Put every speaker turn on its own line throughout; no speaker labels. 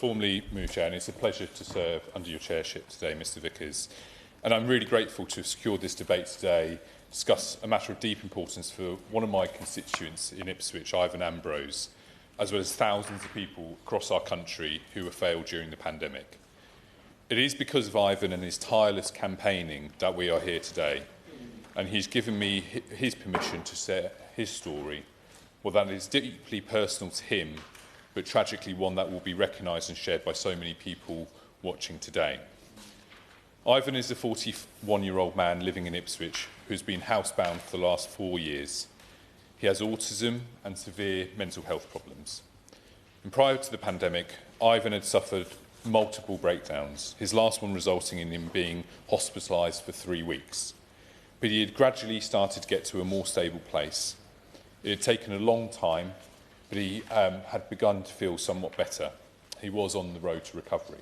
formally move chair, and it's a pleasure to serve under your chairship today, Mr Vickers. And I'm really grateful to have secured this debate today, discuss a matter of deep importance for one of my constituents in Ipswich, Ivan Ambrose, as well as thousands of people across our country who were failed during the pandemic. It is because of Ivan and his tireless campaigning that we are here today, and he's given me his permission to share his story, well, that is deeply personal to him, but tragically one that will be recognised and shared by so many people watching today. Ivan is a 41-year-old man living in Ipswich who's been housebound for the last 4 years. He has autism and severe mental health problems. And prior to the pandemic, Ivan had suffered multiple breakdowns, his last one resulting in him being hospitalised for 3 weeks. But he had gradually started to get to a more stable place. It had taken a long time, but he had begun to feel somewhat better. He was on the road to recovery.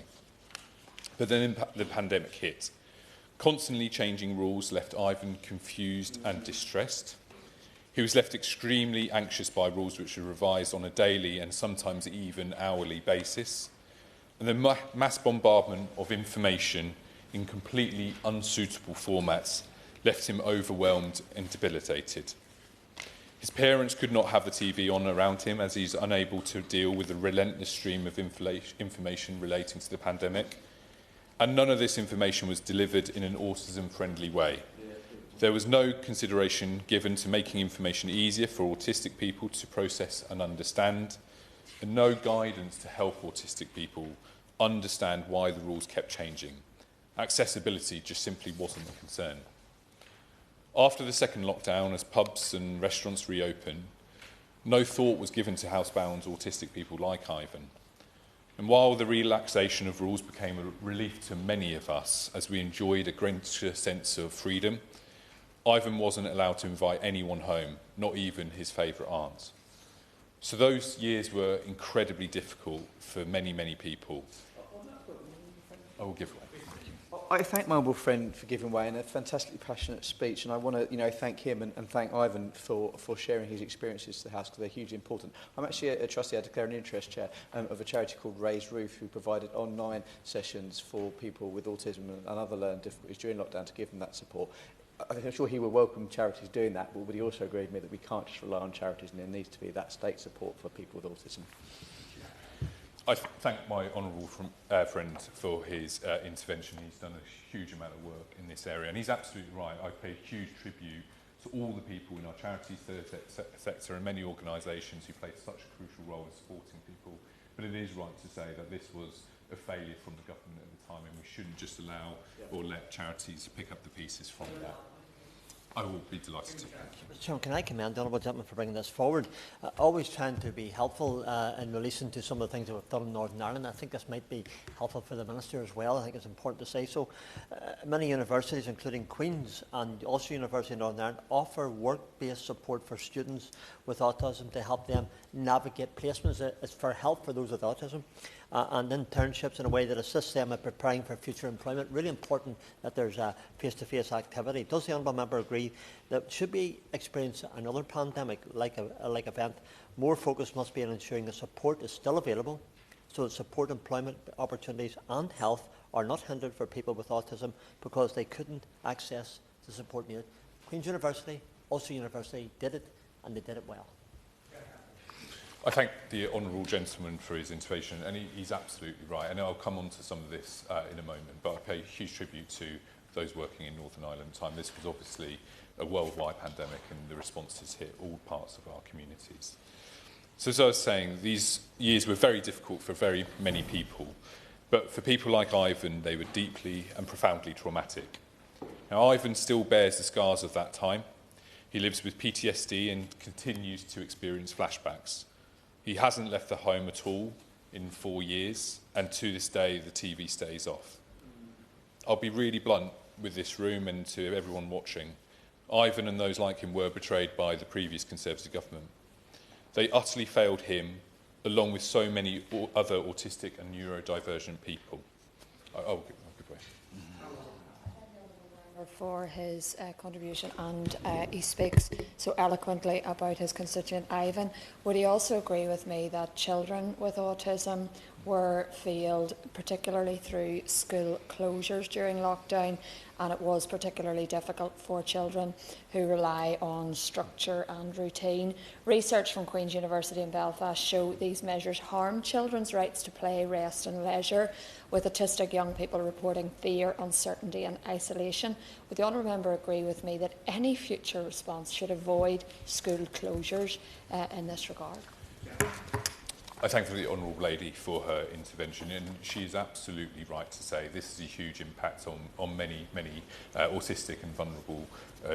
But then the pandemic hit. Constantly changing rules left Ivan confused and distressed. He was left extremely anxious by rules which were revised on a daily and sometimes even hourly basis. And the mass bombardment of information in completely unsuitable formats left him overwhelmed and debilitated. His parents could not have the TV on around him as he's unable to deal with the relentless stream of information relating to the pandemic. And none of this information was delivered in an autism-friendly way. There was no consideration given to making information easier for autistic people to process and understand, and no guidance to help autistic people understand why the rules kept changing. Accessibility just simply wasn't a concern. After the second lockdown, as pubs and restaurants reopened, no thought was given to housebound autistic people like Ivan. And while the relaxation of rules became a relief to many of us as we enjoyed a greater sense of freedom, Ivan wasn't allowed to invite anyone home, not even his favourite aunt. So those years were incredibly difficult for many, many people. I will give way.
I thank my honourable friend for giving way in a fantastically passionate speech, and I want to thank him and thank Ivan for sharing his experiences to the House, because they're hugely important. I'm actually a trustee, I declare an interest chair of a charity called Raised Roof, who provided online sessions for people with autism and other learning difficulties during lockdown to give them that support. I'm sure he will welcome charities doing that, but he also agreed with me that we can't just rely on charities, and there needs to be that state support for people with autism.
I thank my honourable friend for his intervention. He's done a huge amount of work in this area, and he's absolutely right. I pay huge tribute to all the people in our charities sector and many organisations who play such a crucial role in supporting people. But it is right to say that this was a failure from the government at the time, and we shouldn't just allow or let charities pick up the pieces from that. I will be delighted to. Thank you.
Sean, can I commend the Honourable Gentleman for bringing this forward? Always trying to be helpful in relation to some of the things that we've done in Northern Ireland. I think this might be helpful for the Minister as well. I think it's important to say so. Many universities, including Queen's and also University of Northern Ireland, offer work-based support for students with autism to help them navigate placements. It's for help for those with autism. And internships in a way that assists them in preparing for future employment. Really important that there's a face-to-face activity. Does the Honourable Member agree that should we experience another pandemic like event, more focus must be on ensuring the support is still available so that support, employment opportunities and health are not hindered for people with autism because they couldn't access the support needed? Queen's University, Ulster University did it, and they did it well.
I thank the honourable gentleman for his intervention, and he's absolutely right. And I'll come on to some of this in a moment, but I pay huge tribute to those working in Northern Ireland at the time. This was obviously a worldwide pandemic, and the responses hit all parts of our communities. So as I was saying, these years were very difficult for very many people, but for people like Ivan, they were deeply and profoundly traumatic. Now, Ivan still bears the scars of that time. He lives with PTSD and continues to experience flashbacks. He hasn't left the home at all in 4 years, and to this day, the TV stays off. I'll be really blunt with this room and to everyone watching. Ivan and those like him were betrayed by the previous Conservative government. They utterly failed him, along with so many other autistic and neurodivergent people. I'll give way.
For his contribution, and he speaks so eloquently about his constituent Ivan. Would he also agree with me that children with autism were failed, particularly through school closures during lockdown, and it was particularly difficult for children who rely on structure and routine. Research from Queen's University in Belfast show these measures harm children's rights to play, rest and leisure, with autistic young people reporting fear, uncertainty and isolation. Would the honourable member agree with me that any future response should avoid school closures in this regard?
I thank the Honourable Lady for her intervention, and she is absolutely right to say this is a huge impact on many autistic and vulnerable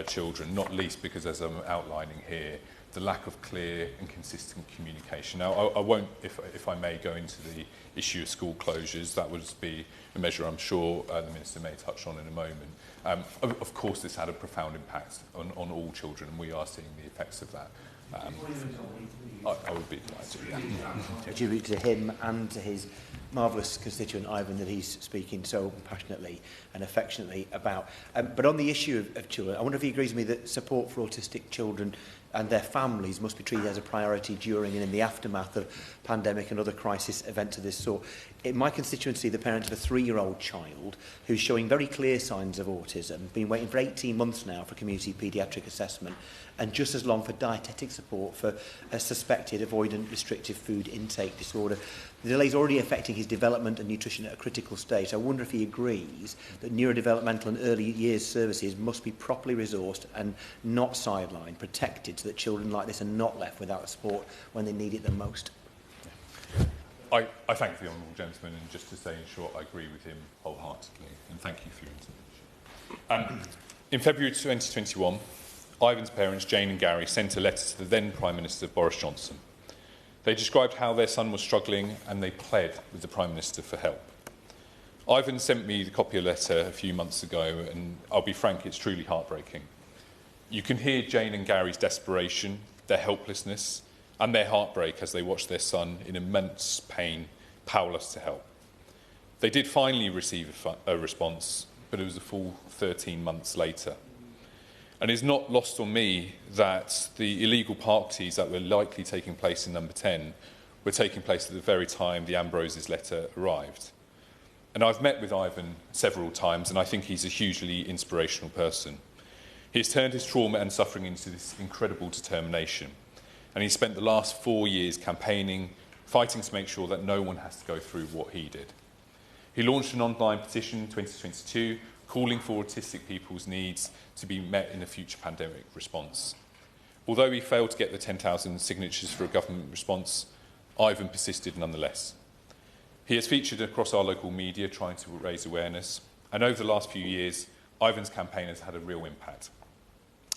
children, not least because, as I'm outlining here, the lack of clear and consistent communication. Now, I won't, if I may, go into the issue of school closures. That would be a measure I'm sure the Minister may touch on in a moment. Of course, this had a profound impact on all children, and we are seeing the effects of that. I would be delighted.
A tribute to him and to his marvellous constituent Ivan that he's speaking so passionately and affectionately about. But on the issue of children, I wonder if he agrees with me that support for autistic children and their families must be treated as a priority during and in the aftermath of pandemic and other crisis events of this sort. In my constituency, the parent of a 3-year-old child who's showing very clear signs of autism, been waiting for 18 months now for community paediatric assessment, and just as long for dietetic support for a suspected avoidant restrictive food intake disorder. The delay is already affecting his development and nutrition at a critical stage. I wonder if he agrees that neurodevelopmental and early years services must be properly resourced and not sidelined, protected, so that children like this are not left without support when they need it the most.
I thank the Honourable Gentleman, and just to say in short, I agree with him wholeheartedly, and thank you for your intervention. In February 2021, Ivan's parents, Jane and Gary, sent a letter to the then Prime Minister, Boris Johnson. They described how their son was struggling, and they pled with the Prime Minister for help. Ivan sent me the copy of the letter a few months ago, and I'll be frank, it's truly heartbreaking. You can hear Jane and Gary's desperation, their helplessness, and their heartbreak as they watched their son in immense pain, powerless to help. They did finally receive a response, but it was a full 13 months later. And it's not lost on me that the illegal parties that were likely taking place in number 10 were taking place at the very time the Ambroses letter arrived. And I've met with Ivan several times, and I think he's a hugely inspirational person. He has turned his trauma and suffering into this incredible determination. And he spent the last 4 years campaigning, fighting to make sure that no one has to go through what he did. He launched an online petition in 2022 calling for autistic people's needs to be met in a future pandemic response. Although he failed to get the 10,000 signatures for a government response, Ivan persisted nonetheless. He has featured across our local media trying to raise awareness, and over the last few years, Ivan's campaign has had a real impact.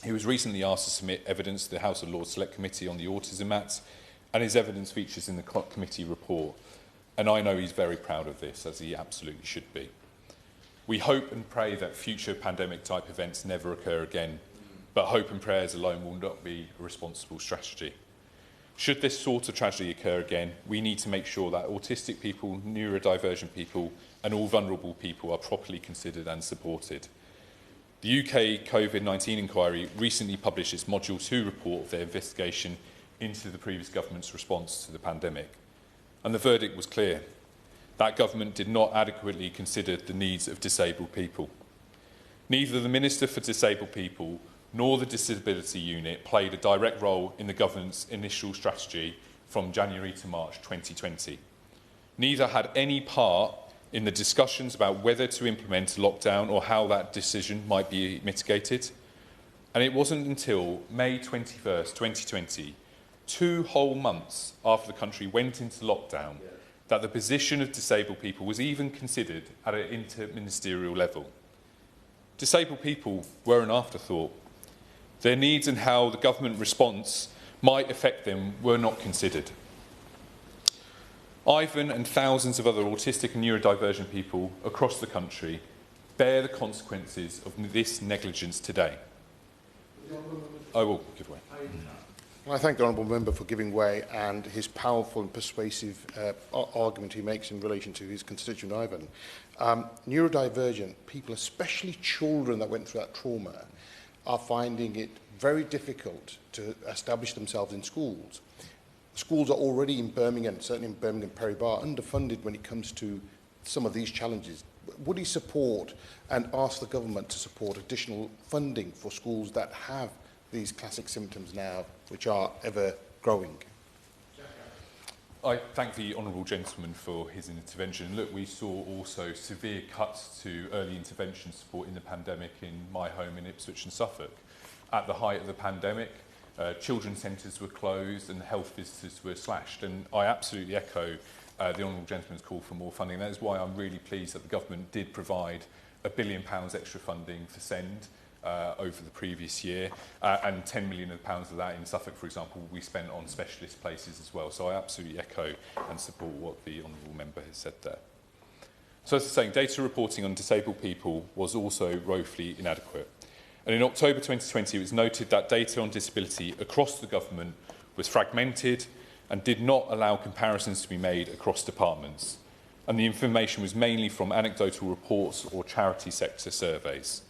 He was recently asked to submit evidence to the House of Lords Select Committee on the Autism Act, and his evidence features in the committee report. And I know he's very proud of this, as he absolutely should be. We hope and pray that future pandemic-type events never occur again, but hope and prayers alone will not be a responsible strategy. Should this sort of tragedy occur again, we need to make sure that autistic people, neurodivergent people, and all vulnerable people are properly considered and supported. The UK COVID-19 inquiry recently published its Module 2 report of their investigation into the previous government's response to the pandemic. And the verdict was clear. That government did not adequately consider the needs of disabled people. Neither the Minister for Disabled People nor the Disability Unit played a direct role in the government's initial strategy from January to March 2020. Neither had any part in the discussions about whether to implement a lockdown or how that decision might be mitigated. And it wasn't until May 21st, 2020, 2 whole months after the country went into lockdown, that the position of disabled people was even considered at an interministerial level. Disabled people were an afterthought. Their needs and how the government response might affect them were not considered. Ivan and thousands of other autistic and neurodivergent people across the country bear the consequences of this negligence today. I will give way.
I thank the Honourable Member for giving way and his powerful and persuasive argument he makes in relation to his constituent Ivan. Neurodivergent people, especially children that went through that trauma, are finding it very difficult to establish themselves in schools. Schools are already in Birmingham, certainly in Birmingham Perry Bar, underfunded when it comes to some of these challenges. Would he support and ask the government to support additional funding for schools that have these classic symptoms now, which are ever growing?
I thank the honourable gentleman for his intervention. Look, we saw also severe cuts to early intervention support in the pandemic in my home in Ipswich and Suffolk. At the height of the pandemic, children's centres were closed and health visitors were slashed. And I absolutely echo the honourable gentleman's call for more funding. That is why I'm really pleased that the government did provide £1 billion extra funding for SEND over the previous year, and £10 million of that in Suffolk, for example, we spent on specialist places as well. So I absolutely echo and support what the honourable member has said there. So as I was saying, data reporting on disabled people was also woefully inadequate. And in October 2020, it was noted that data on disability across the government was fragmented and did not allow comparisons to be made across departments. And the information was mainly from anecdotal reports or charity sector surveys.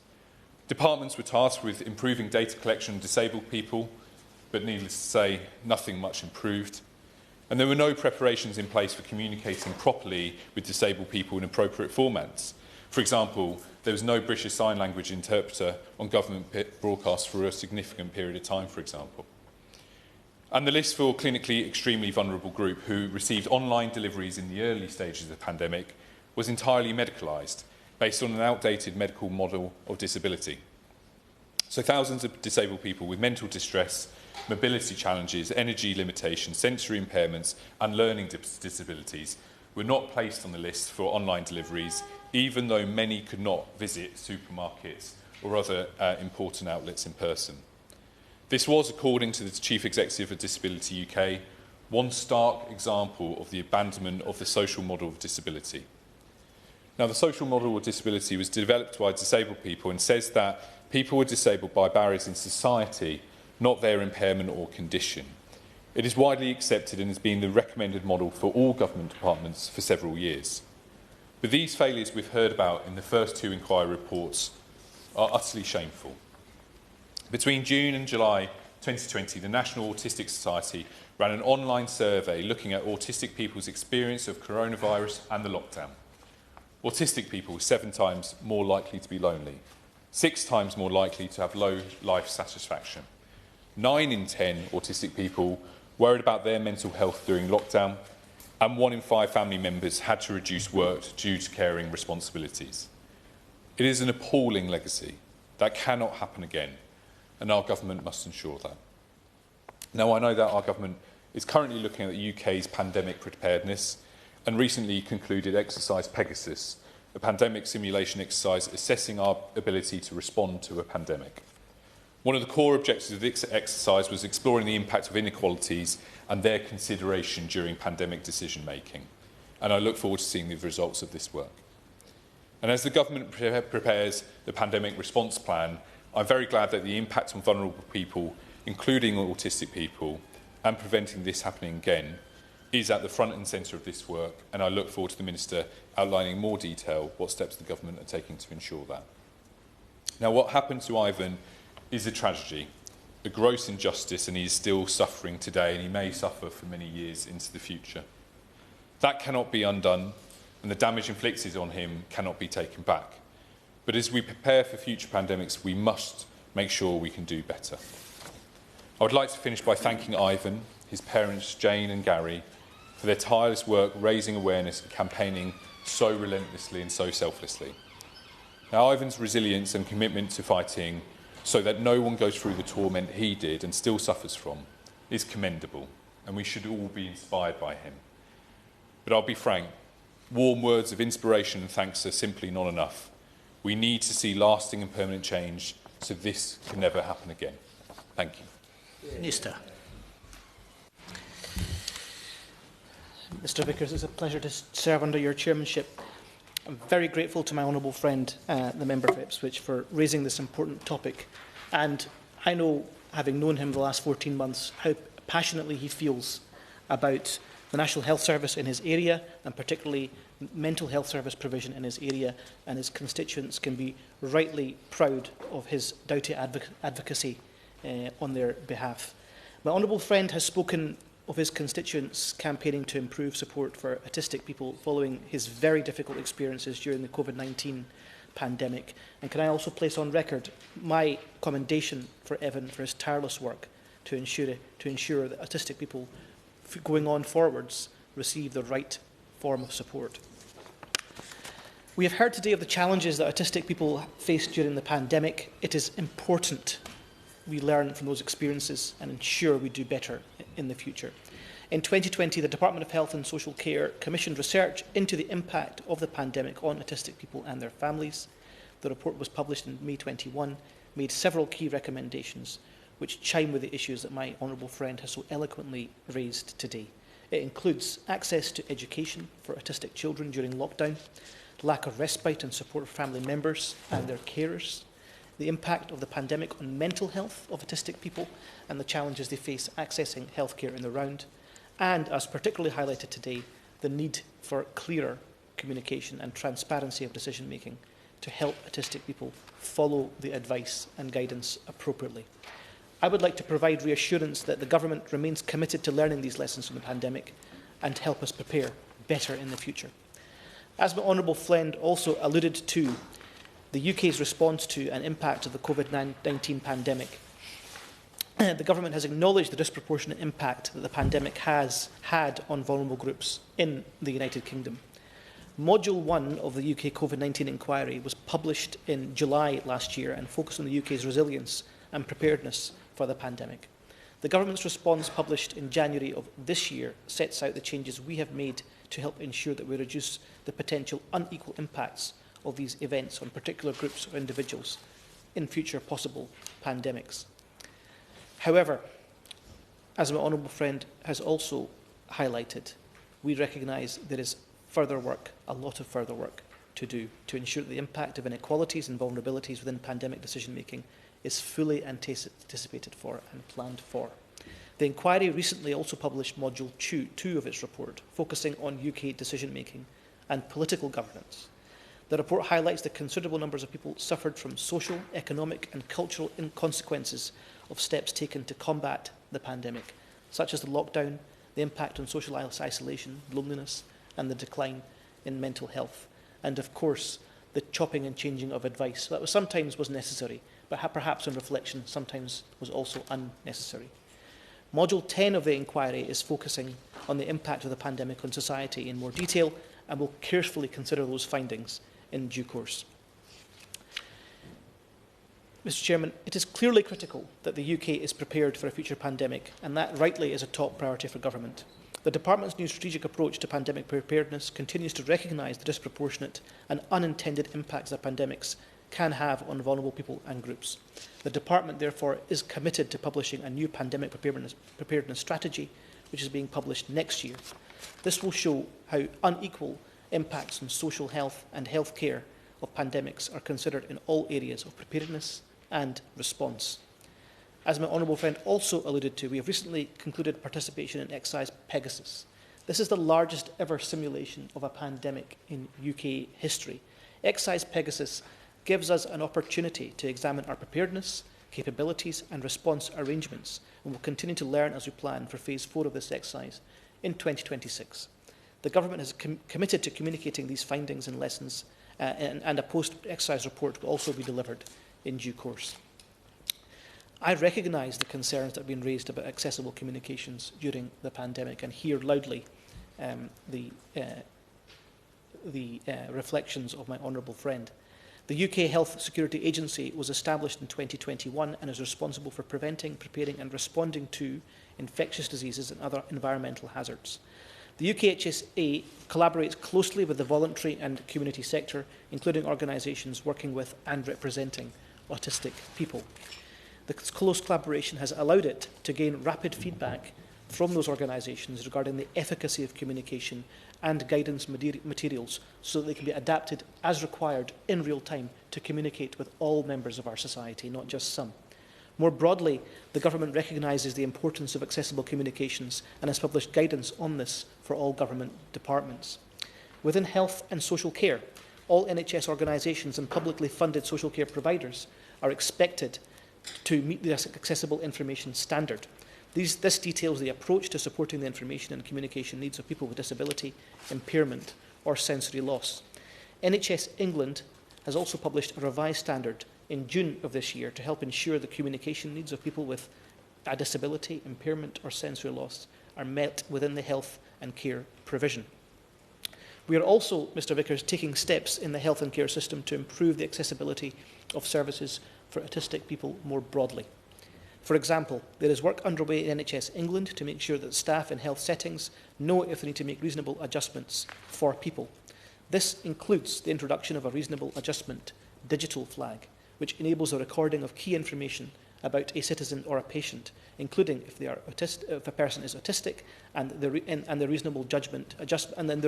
Departments were tasked with improving data collection on disabled people, but needless to say, nothing much improved. And there were no preparations in place for communicating properly with disabled people in appropriate formats. For example, there was no British Sign Language interpreter on government broadcasts for a significant period of time, for example. And the list for clinically extremely vulnerable group who received online deliveries in the early stages of the pandemic was entirely medicalised, based on an outdated medical model of disability. So thousands of disabled people with mental distress, mobility challenges, energy limitations, sensory impairments and learning disabilities were not placed on the list for online deliveries, even though many could not visit supermarkets or other important outlets in person. This was, according to the Chief Executive of Disability UK, one stark example of the abandonment of the social model of disability. Now, the social model of disability was developed by disabled people and says that people were disabled by barriers in society, not their impairment or condition. It is widely accepted and has been the recommended model for all government departments for several years. But these failures we've heard about in the first two inquiry reports are utterly shameful. Between June and July 2020, the National Autistic Society ran an online survey looking at autistic people's experience of coronavirus and the lockdown. Autistic people were 7 times more likely to be lonely, 6 times more likely to have low life satisfaction. 9 in 10 autistic people worried about their mental health during lockdown, and 1 in 5 family members had to reduce work due to caring responsibilities. It is an appalling legacy that cannot happen again, and our government must ensure that. Now, I know that our government is currently looking at the UK's pandemic preparedness and recently concluded Exercise Pegasus, a pandemic simulation exercise assessing our ability to respond to a pandemic. One of the core objectives of this exercise was exploring the impact of inequalities and their consideration during pandemic decision-making, and I look forward to seeing the results of this work. And as the government prepares the pandemic response plan, I'm very glad that the impact on vulnerable people, including autistic people, and preventing this happening again, is at the front and centre of this work, and I look forward to the Minister outlining in more detail what steps the government are taking to ensure that. Now, what happened to Ivan is a tragedy, a gross injustice, and he is still suffering today, and he may suffer for many years into the future. That cannot be undone, and the damage inflicted on him cannot be taken back. But as we prepare for future pandemics, we must make sure we can do better. I would like to finish by thanking Ivan, his parents Jane and Gary, for their tireless work raising awareness and campaigning so relentlessly and so selflessly. Now, Ivan's resilience and commitment to fighting so that no one goes through the torment he did and still suffers from is commendable, and we should all be inspired by him. But I'll be frank, warm words of inspiration and thanks are simply not enough. We need to see lasting and permanent change so this can never happen again. Thank you.
Minister. Mr Vickers, it's a pleasure to serve under your chairmanship. I'm very grateful to my honourable friend, the member for Ipswich, for raising this important topic. And I know, having known him the last 14 months, how passionately he feels about the National Health Service in his area, and particularly mental health service provision in his area, and his constituents can be rightly proud of his doughty advocacy on their behalf. My honourable friend has spoken of his constituents campaigning to improve support for autistic people following his very difficult experiences during the COVID-19 pandemic. And can I also place on record my commendation for Evan for his tireless work to ensure that autistic people going on forwards receive the right form of support. We have heard today of the challenges that autistic people faced during the pandemic. It is important we learn from those experiences and ensure we do better in the future. In 2020, the Department of Health and Social Care commissioned research into the impact of the pandemic on autistic people and their families. The report was published in May 21, made several key recommendations which chime with the issues that my honourable friend has so eloquently raised today. It includes access to education for autistic children during lockdown, lack of respite and support for family members and their carers, the impact of the pandemic on mental health of autistic people and the challenges they face accessing healthcare in the round, and, as particularly highlighted today, the need for clearer communication and transparency of decision-making to help autistic people follow the advice and guidance appropriately. I would like to provide reassurance that the Government remains committed to learning these lessons from the pandemic and help us prepare better in the future. As my honourable friend also alluded to, the UK's response to and impact of the COVID-19 pandemic, the Government has acknowledged the disproportionate impact that the pandemic has had on vulnerable groups in the United Kingdom. Module 1 of the UK COVID-19 inquiry was published in July last year and focused on the UK's resilience and preparedness for the pandemic. The Government's response, published in January of this year, sets out the changes we have made to help ensure that we reduce the potential unequal impacts of these events on particular groups or individuals in future possible pandemics. However, as my honourable friend has also highlighted, we recognise there is further work, a lot of further work to do to ensure that the impact of inequalities and vulnerabilities within pandemic decision-making is fully anticipated for and planned for. The inquiry recently also published Module 2 of its report, focusing on UK decision-making and political governance. The report highlights the considerable numbers of people suffered from social, economic and cultural consequences of steps taken to combat the pandemic, such as the lockdown, the impact on social isolation, loneliness and the decline in mental health, and of course the chopping and changing of advice that sometimes was necessary, but perhaps on reflection sometimes was also unnecessary. Module 10 of the inquiry is focusing on the impact of the pandemic on society in more detail and will carefully consider those findings in due course. Mr Chairman, it is clearly critical that the UK is prepared for a future pandemic, and that rightly is a top priority for Government. The Department's new strategic approach to pandemic preparedness continues to recognise the disproportionate and unintended impacts that pandemics can have on vulnerable people and groups. The Department, therefore, is committed to publishing a new pandemic preparedness strategy, which is being published next year. This will show how unequal impacts on social health and healthcare of pandemics are considered in all areas of preparedness and response. As my honourable friend also alluded to, we have recently concluded participation in exercise Pegasus. This is the largest ever simulation of a pandemic in UK history. Exercise Pegasus gives us an opportunity to examine our preparedness, capabilities and response arrangements, and will continue to learn as we plan for Phase 4 of this exercise in 2026. The Government has committed to communicating these findings and lessons, and a post-exercise report will also be delivered in due course. I recognise the concerns that have been raised about accessible communications during the pandemic and hear loudly the reflections of my honourable friend. The UK Health Security Agency was established in 2021 and is responsible for preventing, preparing and responding to infectious diseases and other environmental hazards. The UKHSA collaborates closely with the voluntary and community sector, including organisations working with and representing autistic people. The close collaboration has allowed it to gain rapid feedback from those organisations regarding the efficacy of communication and guidance materials so that they can be adapted as required in real time to communicate with all members of our society, not just some. More broadly, the Government recognises the importance of accessible communications and has published guidance on this for all government departments. Within health and social care, all NHS organisations and publicly funded social care providers are expected to meet the accessible information standard. This details the approach to supporting the information and communication needs of people with disability, impairment or sensory loss. NHS England has also published a revised standard in June of this year to help ensure the communication needs of people with a disability, impairment or sensory loss are met within the health and care provision. We are also, Mr Vickers, taking steps in the health and care system to improve the accessibility of services for autistic people more broadly. For example, there is work underway in NHS England to make sure that staff in health settings know if they need to make reasonable adjustments for people. This includes the introduction of a reasonable adjustment digital flag, which enables a recording of key information about a citizen or a patient, including if they are if a person is autistic, and the reasonable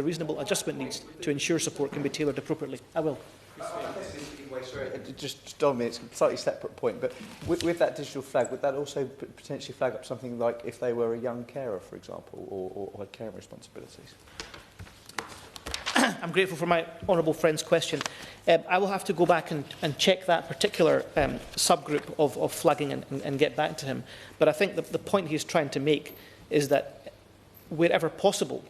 reasonable adjustment needs to ensure support can be tailored appropriately. I will.
Sorry, just on me, it's a slightly separate point, but with that digital flag, would that also potentially flag up something like if they were a young carer, for example, or had caring responsibilities?
I'm grateful for my honourable friend's question. I will have to go back and check that particular subgroup of flagging and get back to him. But I think the point he's trying to make is that wherever possible,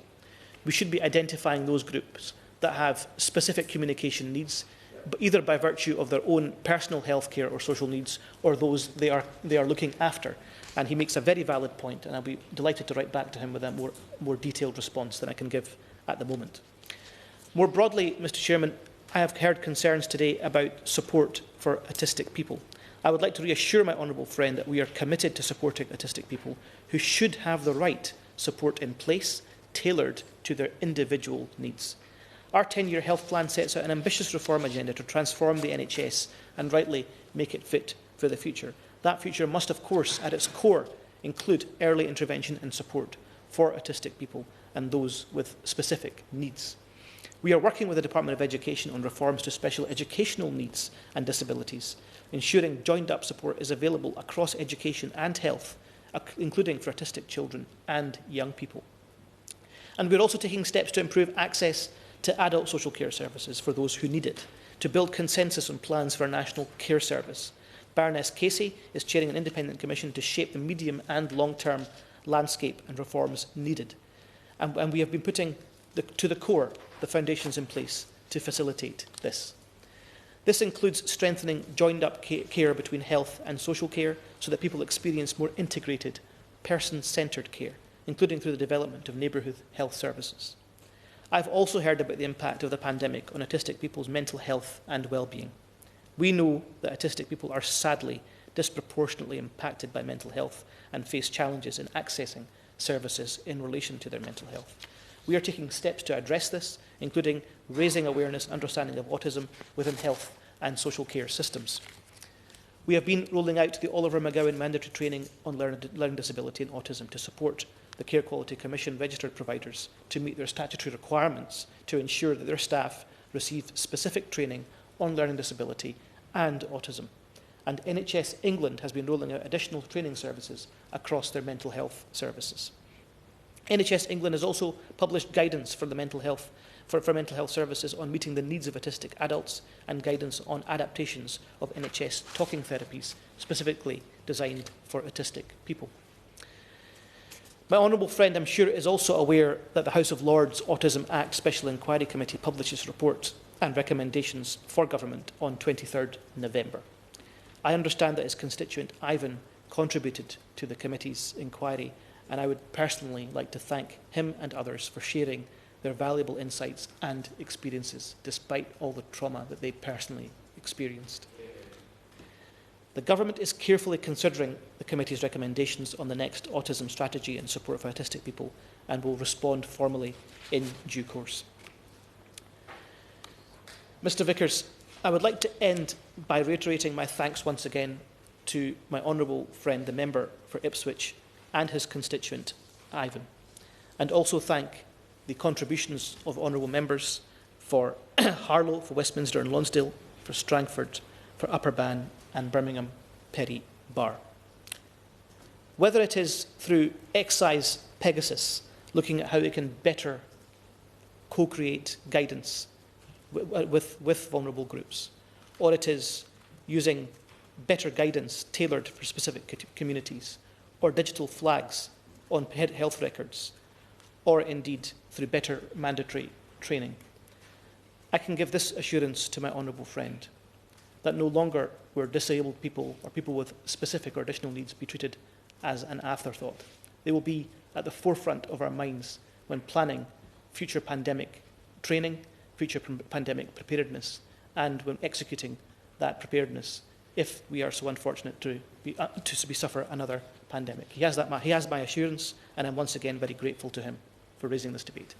we should be identifying those groups that have specific communication needs, but either by virtue of their own personal health care or social needs, or those they are looking after. And he makes a very valid point, and I'll be delighted to write back to him with a more detailed response than I can give at the moment. More broadly, Mr Chairman, I have heard concerns today about support for autistic people. I would like to reassure my honourable friend that we are committed to supporting autistic people who should have the right support in place, tailored to their individual needs. Our 10-year health plan sets out an ambitious reform agenda to transform the NHS and rightly make it fit for the future. That future must, of course, at its core, include early intervention and support for autistic people and those with specific needs. We are working with the Department of Education on reforms to special educational needs and disabilities, ensuring joined-up support is available across education and health, including for autistic children and young people. And we're also taking steps to improve access to adult social care services for those who need it, to build consensus on plans for a national care service. Baroness Casey is chairing an independent commission to shape the medium and long-term landscape and reforms needed. And we have been putting to the core the foundations in place to facilitate this. This includes strengthening joined-up care between health and social care so that people experience more integrated, person-centred care, including through the development of neighbourhood health services. I've also heard about the impact of the pandemic on autistic people's mental health and well-being. We know that autistic people are sadly disproportionately impacted by mental health and face challenges in accessing services in relation to their mental health. We are taking steps to address this, including raising awareness and understanding of autism within health and social care systems. We have been rolling out the Oliver McGowan mandatory training on learning disability and autism to support the Care Quality Commission registered providers to meet their statutory requirements to ensure that their staff receive specific training on learning disability and autism. And NHS England has been rolling out additional training services across their mental health services. NHS England has also published guidance for mental health services on meeting the needs of autistic adults and guidance on adaptations of NHS talking therapies specifically designed for autistic people. My honourable friend, I'm sure, is also aware that the House of Lords Autism Act Special Inquiry Committee publishes reports and recommendations for government on 23rd November. I understand that his constituent Ivan contributed to the committee's inquiry, and I would personally like to thank him and others for sharing their valuable insights and experiences, despite all the trauma that they personally experienced. The government is carefully considering the committee's recommendations on the next autism strategy and support for autistic people, and will respond formally in due course. Mr Vickers, I would like to end by reiterating my thanks once again to my honourable friend, the member for Ipswich, and his constituent, Ivan, and also thank the contributions of honourable members for Harlow, for Westminster and Lonsdale, for Strangford, for Upper Bann and Birmingham Perry Bar. Whether it is through Excise Pegasus, looking at how it can better co-create guidance with vulnerable groups, or it is using better guidance tailored for specific communities, or digital flags on health records, or indeed through better mandatory training. I can give this assurance to my honourable friend, that no longer will disabled people or people with specific or additional needs be treated as an afterthought. They will be at the forefront of our minds when planning future pandemic training, future pandemic preparedness, and when executing that preparedness if we are so unfortunate to suffer another pandemic. He has my assurance, and I'm once again very grateful to him for raising this debate.